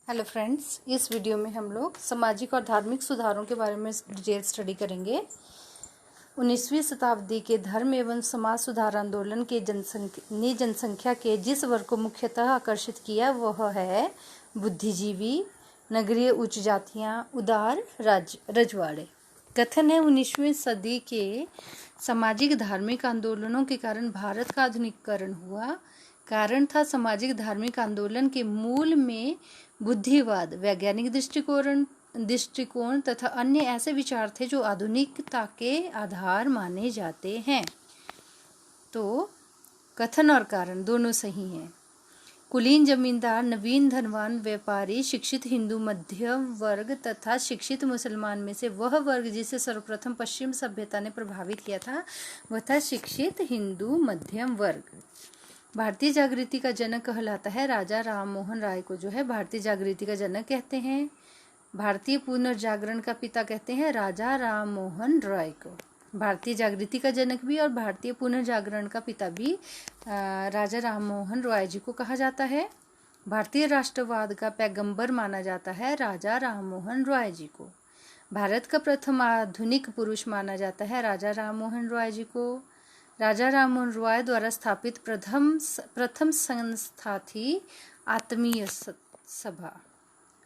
Hello friends, इस video में हम लोग सामाजिक और धार्मिक सुधारों के बारे में डिटेल स्टडी करेंगे। 19वीं शताब्दी के धर्म एवं समाज सुधार आंदोलन के जनसंख्या के जिस वर्ग को मुख्यतः आकर्षित किया वह है बुद्धिजीवी, नगरीय उच्च जातियाँ, उदार रजवाड़े। कथन है 19वीं सदी के सामाजिक धार्मिक आंदोलनों के कारण भारत का आधुनिकीकरण हुआ। कारण था सामाजिक धार्मिक आंदोलन के मूल में बुद्धिवाद, वैज्ञानिक दृष्टिकोण तथा अन्य ऐसे विचार थे जो आधुनिकता के आधार माने जाते हैं। तो कथन और कारण दोनों सही हैं। कुलीन जमींदार, नवीन धनवान व्यापारी, शिक्षित हिंदू मध्यम वर्ग तथा शिक्षित मुसलमान में से वह वर्ग जिसे सर्वप्रथम पश्चिम सभ्यता ने प्रभावित किया था वह था शिक्षित हिंदू मध्यम वर्ग। भारतीय जागृति का जनक कहलाता है राजा राम मोहन राय को, जो है भारतीय जागृति का जनक कहते हैं। भारतीय पुनर्जागरण का पिता कहते हैं राजा राम मोहन राय को। भारतीय जागृति का जनक भी और भारतीय पुनर्जागरण का पिता भी राजा राम मोहन राय जी को कहा जाता है। भारतीय राष्ट्रवाद का पैगंबर माना जाता है राजा राम मोहन राय जी को। भारत का प्रथम आधुनिक पुरुष माना जाता है राजा राम मोहन राय जी को। राजा राम मोहन राय द्वारा स्थापित प्रथम संस्था थी आत्मीय सभा।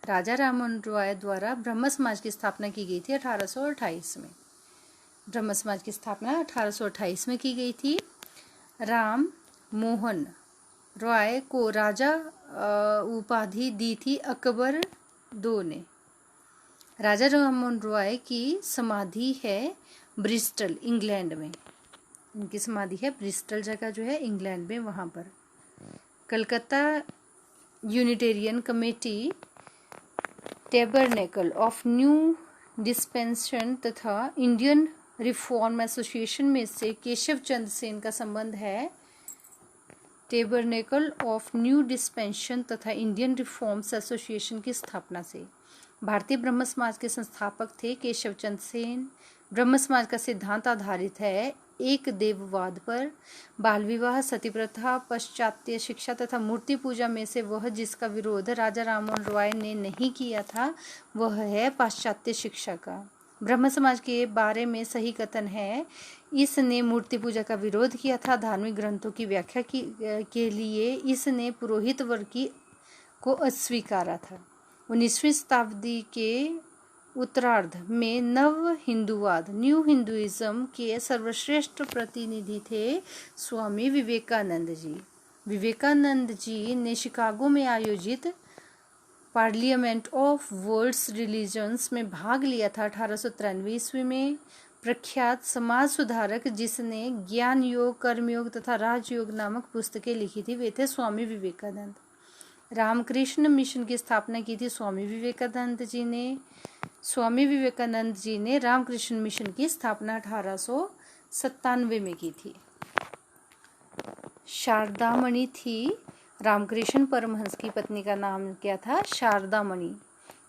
राजा राम मोहन राय द्वारा ब्रह्म समाज की स्थापना की गई थी 1828 में। ब्रह्म समाज की स्थापना 1828 में की गई थी। राम मोहन राय को राजा उपाधि दी थी अकबर II ने। राजा राम मोहन राय की समाधि है ब्रिस्टल, इंग्लैंड में। इनकी समाधि है ब्रिस्टल जगह जो है इंग्लैंड में, वहाँ पर। Calcutta Unitarian committee, tabernacle of new dispensation तथा इंडियन रिफॉर्म एसोसिएशन में से केशव चंद्र सेन का संबंध है। टैबरनेकल ऑफ न्यू डिस्पेंसेशन तथा इंडियन रिफॉर्म्स एसोसिएशन की स्थापना से। भारतीय ब्रह्म समाज के संस्थापक थे केशव चंद्र सेन। ब्रह्म समाज का सिद्धांत आधारित है एक देववाद पर। बाल विवाह, सती प्रथा, पाश्चात्य शिक्षा तथा मूर्ति पूजा में से वह जिसका विरोध राजा राम मोहन राय ने नहीं किया था वह है पाश्चात्य शिक्षा का। ब्रह्म समाज के बारे में सही कथन है इसने मूर्ति पूजा का विरोध किया था। धार्मिक ग्रंथों की व्याख्या के लिए इसने पुरोहित वर्ग को अस्वीकारा था। 19वीं शताब्दी के उत्तरार्ध में नव हिंदूवाद, न्यू हिंदुइज्म के सर्वश्रेष्ठ प्रतिनिधि थे स्वामी विवेकानंद जी। विवेकानंद जी ने शिकागो में आयोजित पार्लियामेंट ऑफ वर्ल्ड्स रिलीजन्स में भाग लिया था 1893 ईस्वी में। प्रख्यात समाज सुधारक जिसने ज्ञान योग, कर्मयोग तथा राजयोग नामक पुस्तकें लिखी थी वे थे स्वामी विवेकानंद। रामकृष्ण मिशन की स्थापना की थी स्वामी विवेकानंद जी ने। स्वामी विवेकानंद जी ने रामकृष्ण मिशन की स्थापना 1897 में की थी। शारदामणि थी रामकृष्ण परमहंस की पत्नी, का नाम क्या था? शारदामणि।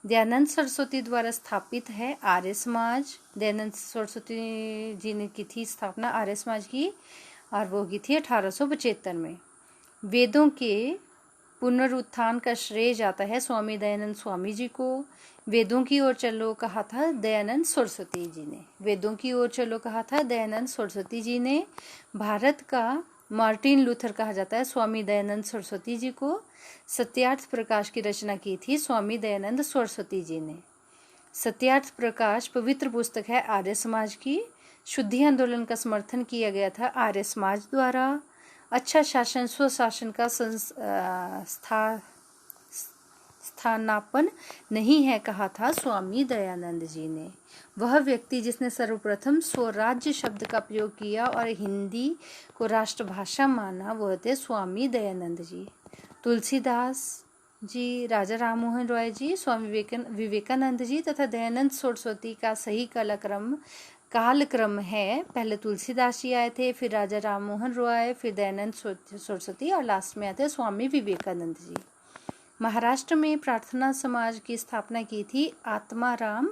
दयानंद सरस्वती द्वारा स्थापित है आर्य समाज। दयानंद सरस्वती जी ने की थी स्थापना आर्य समाज की और वो की थी 1875 में। वेदों के पुनरुत्थान का श्रेय जाता है स्वामी दयानंद स्वामी जी को। वेदों की ओर चलो कहा था दयानंद सरस्वती जी ने। वेदों की ओर चलो कहा था दयानंद सरस्वती जी ने। भारत का मार्टिन लूथर कहा जाता है स्वामी दयानंद सरस्वती जी को। सत्यार्थ प्रकाश की रचना की थी स्वामी दयानंद सरस्वती जी ने। सत्यार्थ प्रकाश पवित्र पुस्तक है आर्य समाज की। शुद्धि आंदोलन का समर्थन किया गया था आर्य समाज द्वारा। अच्छा शासन स्वशासन का स्थानापन्न नहीं है कहा था स्वामी दयानंद जी ने। वह व्यक्ति जिसने सर्वप्रथम स्वराज्य शब्द का प्रयोग किया और हिंदी को राष्ट्रभाषा माना वह थे स्वामी दयानंद जी। तुलसीदास जी, राजा राम मोहन राय जी, स्वामी विवेकानंद जी तथा दयानंद सरस्वती का सही कालक्रम है। पहले तुलसीदास जी आए थे, फिर राजा राम मोहन राय, फिर दयानंद सरस्वती और लास्ट में आए थे स्वामी विवेकानंद जी। महाराष्ट्र में प्रार्थना समाज की स्थापना की थी आत्माराम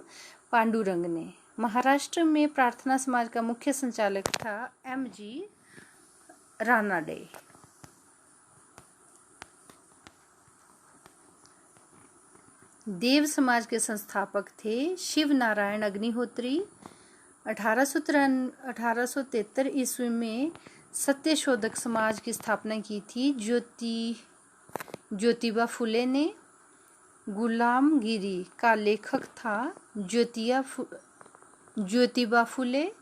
पांडुरंग ने। महाराष्ट्र में प्रार्थना समाज का मुख्य संचालक था MG रानाडे। देव समाज के संस्थापक थे शिव नारायण अग्निहोत्री। 1873 ईस्वी में सत्यशोधक समाज की स्थापना की थी ज्योतिबा फुले ने। गुलामगिरी का लेखक था ज्योतिबा फुले।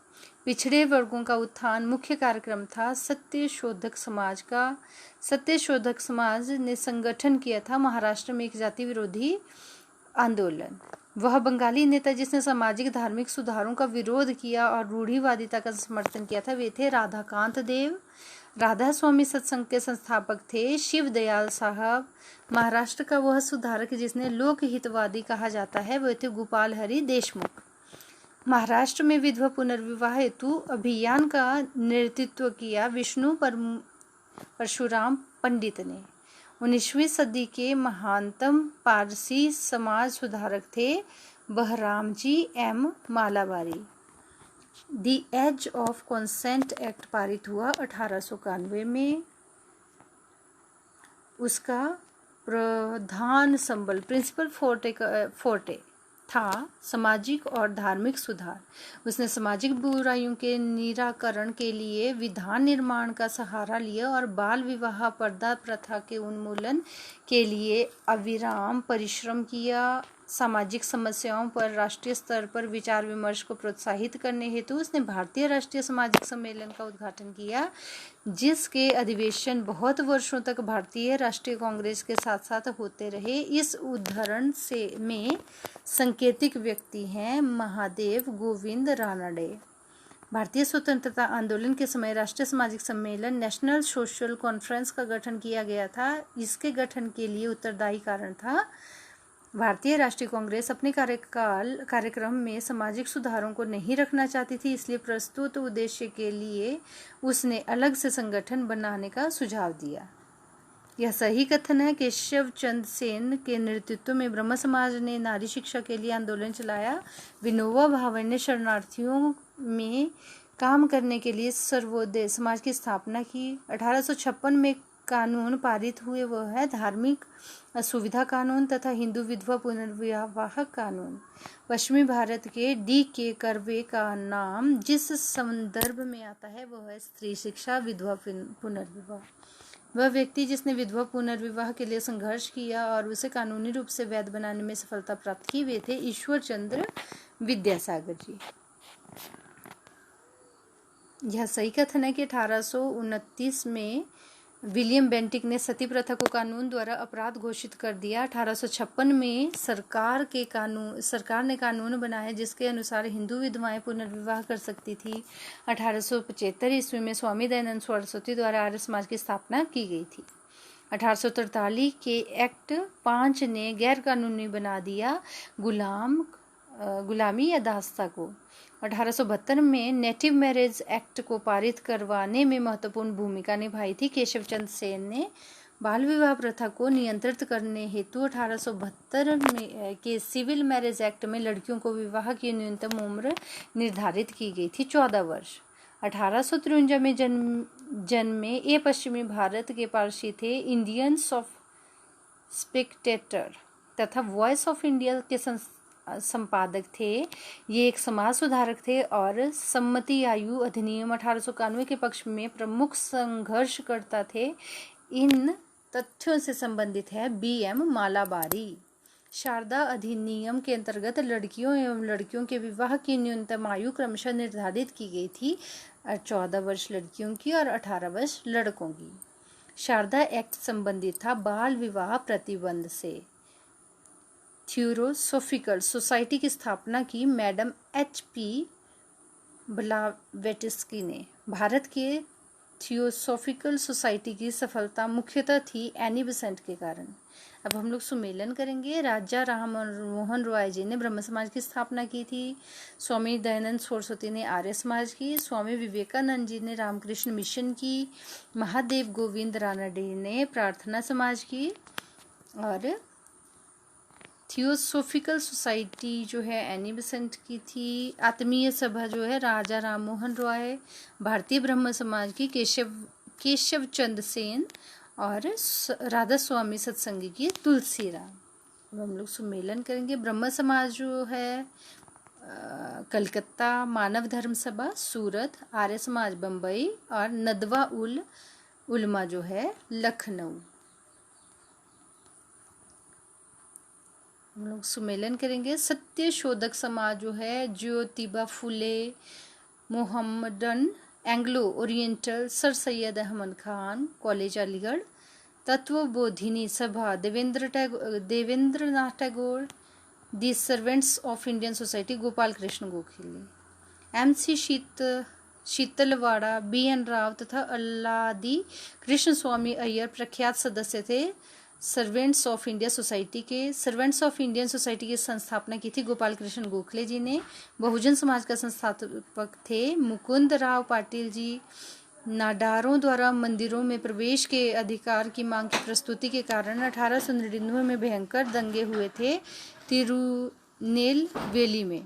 पिछड़े वर्गों का उत्थान मुख्य कार्यक्रम था सत्यशोधक समाज का। सत्यशोधक समाज ने संगठन किया था महाराष्ट्र में एक जाति विरोधी आंदोलन। वह बंगाली नेता जिसने सामाजिक धार्मिक सुधारों का विरोध किया और रूढ़िवादिता का समर्थन किया था वे थे राधाकांत देव। राधा स्वामी सत्संग के संस्थापक थे शिव दयाल साहब। महाराष्ट्र का वह सुधारक जिसने लोकहितवादी कहा जाता है वे थे गोपाल हरि देशमुख। महाराष्ट्र में विधवा पुनर्विवाह हेतु अभियान का नेतृत्व किया विष्णु परशुराम पंडित ने। 19वीं सदी के महानतम पारसी समाज सुधारक थे Behramji M Malabari. The age of consent act पारित हुआ 1891 में। उसका प्रधान संबल प्रिंसिपल फोर्टे था सामाजिक और धार्मिक सुधार। उसने सामाजिक बुराइयों के निराकरण के लिए विधान निर्माण का सहारा लिया और बाल विवाह पर्दा प्रथा के उन्मूलन के लिए अविराम परिश्रम किया। सामाजिक समस्याओं पर राष्ट्रीय स्तर पर विचार विमर्श को प्रोत्साहित करने हेतु उसने भारतीय राष्ट्रीय सामाजिक सम्मेलन का उद्घाटन किया, जिसके अधिवेशन बहुत वर्षों तक भारतीय राष्ट्रीय कांग्रेस के साथ साथ होते रहे। इस उदाहरण में सांकेतिक व्यक्ति हैं महादेव गोविंद रानडे। भारतीय स्वतंत्रता आंदोलन के समय राष्ट्रीय सामाजिक सम्मेलन नेशनल सोशल कॉन्फ्रेंस का गठन किया गया था। इसके गठन के लिए उत्तरदायी कारण था भारतीय राष्ट्रीय कांग्रेस अपने कार्यक्रम में सामाजिक सुधारों को नहीं रखना चाहती थी, इसलिए प्रस्तुत उद्देश्य के लिए उसने अलग से संगठन बनाने का सुझाव दिया। यह सही कथन है। केशव चंद्र सेन के नेतृत्व में ब्रह्म समाज ने नारी शिक्षा के लिए आंदोलन चलाया। विनोबा भावे ने शरणार्थियों में काम करने के लिए सर्वोदय समाज की स्थापना की। 1856 में कानून पारित हुए वह है धार्मिक सुविधा कानून तथा हिंदू विधवा पुनर्विवाह कानून। पश्चिमी भारत के D.K. कर्वे का नाम जिस संदर्भ में आता है वह है स्त्री शिक्षा विधवा पुनर्विवाह। वह व्यक्ति जिसने विधवा पुनर्विवाह के लिए संघर्ष किया और उसे कानूनी रूप से वैध बनाने में सफलता प्राप्त की वे थे ईश्वर चंद्र विद्यासागर जी। यह सही कथन है कि 1829 में विलियम बेंटिक ने सती प्रथा को कानून द्वारा अपराध घोषित कर दिया। 1856 में सरकार ने कानून बनाया जिसके अनुसार हिंदू विधवाएं पुनर्विवाह कर सकती थी। 1875 ईस्वी में स्वामी दयानंद सरस्वती द्वारा आर्य समाज की स्थापना की गई थी। 1843 के एक्ट 5 ने गैर कानूनी बना दिया गुलामी या दास्ता को। 1872 में नेटिव मैरिज एक्ट को पारित करवाने में महत्वपूर्ण भूमिका निभाई थी। केशव चंद्र सेन ने बाल विवाह प्रथा को नियंत्रित करने हेतु 1872 के सिविल मैरिज एक्ट में लड़कियों को विवाह की न्यूनतम उम्र निर्धारित की गई थी 14 वर्ष। 1853 में जन्मे ये पश्चिमी भारत के पारसी थे। इंडियंस ऑफ स्पेक्टेटर तथा वॉइस ऑफ इंडिया के संपादक थे। ये एक समाज सुधारक थे और सम्मति आयु अधिनियम 1891 के पक्ष में प्रमुख संघर्षकर्ता थे। इन तथ्यों से संबंधित है B.M. मालाबारी। शारदा अधिनियम के अंतर्गत लड़कियों एवं लड़कियों के विवाह की न्यूनतम आयु क्रमशः निर्धारित की गई थी, 14 वर्ष लड़कियों की और 18 वर्ष लड़कों की। शारदा एक्ट संबंधित था बाल विवाह प्रतिबंध से। थियोसोफिकल सोसाइटी की स्थापना की मैडम H.P. ब्लावेट्स्की ने। भारत के थियोसोफिकल सोसाइटी की सफलता मुख्यतः थी एनी बेसेंट के कारण। अब हम लोग सुमेलन करेंगे। राजा राम मोहन रॉय जी ने ब्रह्म समाज की स्थापना की थी। स्वामी दयानंद सरस्वती ने आर्य समाज की। स्वामी विवेकानंद जी ने रामकृष्ण मिशन की। महादेव गोविंद रानडे ने प्रार्थना समाज की। और थियोसोफिकल सोसाइटी जो है एनी बेसेंट की थी। आत्मीय सभा जो है राजा राम मोहन रॉय। भारतीय ब्रह्म समाज की केशव चंद्र सेन और राधा स्वामी सत्संगी की तुलसीराम। अब हम लोग सुमेलन करेंगे। ब्रह्म समाज जो है कलकत्ता, मानव धर्म सभा सूरत, आर्य समाज बम्बई और नदवा उल उलमा जो है लखनऊ। हम लोग सुमेलन करेंगे। सत्य शोधक समाज जो है Jyotiba Phule, Mohammedan Anglo Oriental, sir Syed Ahmed Khan college Aligarh. Tattvabodhini Sabha Debendranath Tagore, the servants of Indian society Gopal Krishna Gokhale. MC Setalvad, BN Rao तथा अल्लादी कृष्ण स्वामी अय्यर प्रख्यात सदस्य थे सर्वेंट्स ऑफ इंडिया सोसाइटी के। सर्वेंट्स ऑफ इंडियन सोसाइटी की संस्थापना की थी गोपाल कृष्ण गोखले जी ने। बहुजन समाज का संस्थापक थे मुकुंद राव पाटिल जी। नाडारों द्वारा मंदिरों में प्रवेश के अधिकार की मांग की प्रस्तुति के कारण 1899 में भयंकर दंगे हुए थे तिरुनेलवेली में।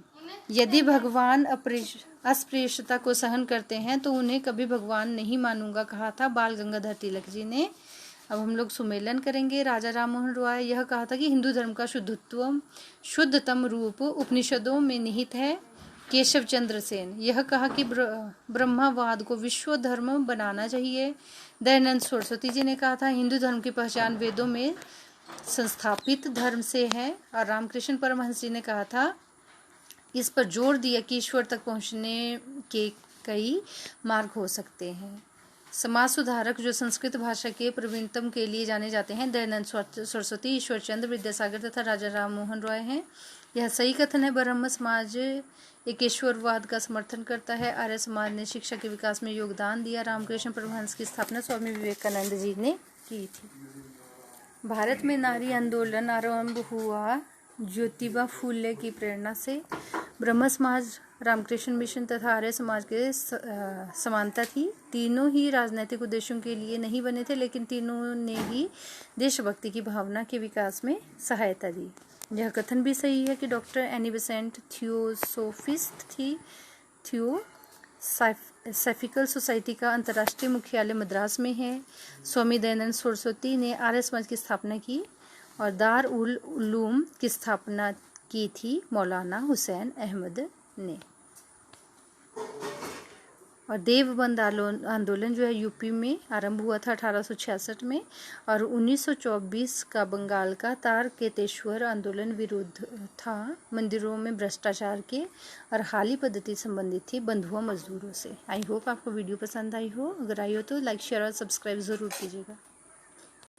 यदि भगवान अस्पृश्यता को सहन करते हैं तो उन्हें कभी भगवान नहीं मानूंगा, कहा था बाल गंगाधर तिलक जी ने। अब हम लोग सुमेलन करेंगे। राजा राम मोहन रॉय यह कहा था कि हिंदू धर्म का शुद्धतम रूप उपनिषदों में निहित है। केशव चंद्र सेन यह कहा कि ब्रह्मवाद को विश्व धर्म बनाना चाहिए। दयानंद सरस्वती जी ने कहा था हिंदू धर्म की पहचान वेदों में संस्थापित धर्म से है। और रामकृष्ण परमहंस जी ने कहा था, इस पर जोर दिया कि ईश्वर तक पहुंचने के कई मार्ग हो सकते हैं। समाज सुधारक जो संस्कृत भाषा के प्रवीणतम के लिए जाने जाते हैं दयानंद सरस्वती, ईश्वर चंद्र विद्यासागर तथा राजा राम मोहन रॉय हैं। यह सही कथन है। ब्रह्म समाज एक ईश्वरवाद का समर्थन करता है। आर्य समाज ने शिक्षा के विकास में योगदान दिया। रामकृष्ण परमहंस की स्थापना स्वामी विवेकानंद जी ने की थी। भारत में नारी आंदोलन आरंभ हुआ ज्योतिबा फूले की प्रेरणा से। ब्रह्म समाज, रामकृष्ण मिशन तथा आर्य समाज के समानता थी। तीनों ही राजनैतिक उद्देश्यों के लिए नहीं बने थे, लेकिन तीनों ने ही देशभक्ति की भावना के विकास में सहायता दी। यह कथन भी सही है कि डॉक्टर एनी बेसेंट थियोसोफिस्ट थी। थियोसॉफिकल सोसाइटी का अंतर्राष्ट्रीय मुख्यालय मद्रास में है। स्वामी दयानंद सरस्वती ने आर्य समाज की स्थापना की और दार उल उलूम की स्थापना की थी मौलाना हुसैन अहमद ने। और देवबंद आंदोलन जो है यूपी में आरंभ हुआ था 1866 में। और 1924 का बंगाल का तारकेतेश्वर आंदोलन विरुद्ध था मंदिरों में भ्रष्टाचार के और हाली पद्धति संबंधित थी बंधुआ मजदूरों से। आई होप आपको वीडियो पसंद आई हो। अगर आई हो तो लाइक शेयर और सब्सक्राइब ज़रूर कीजिएगा।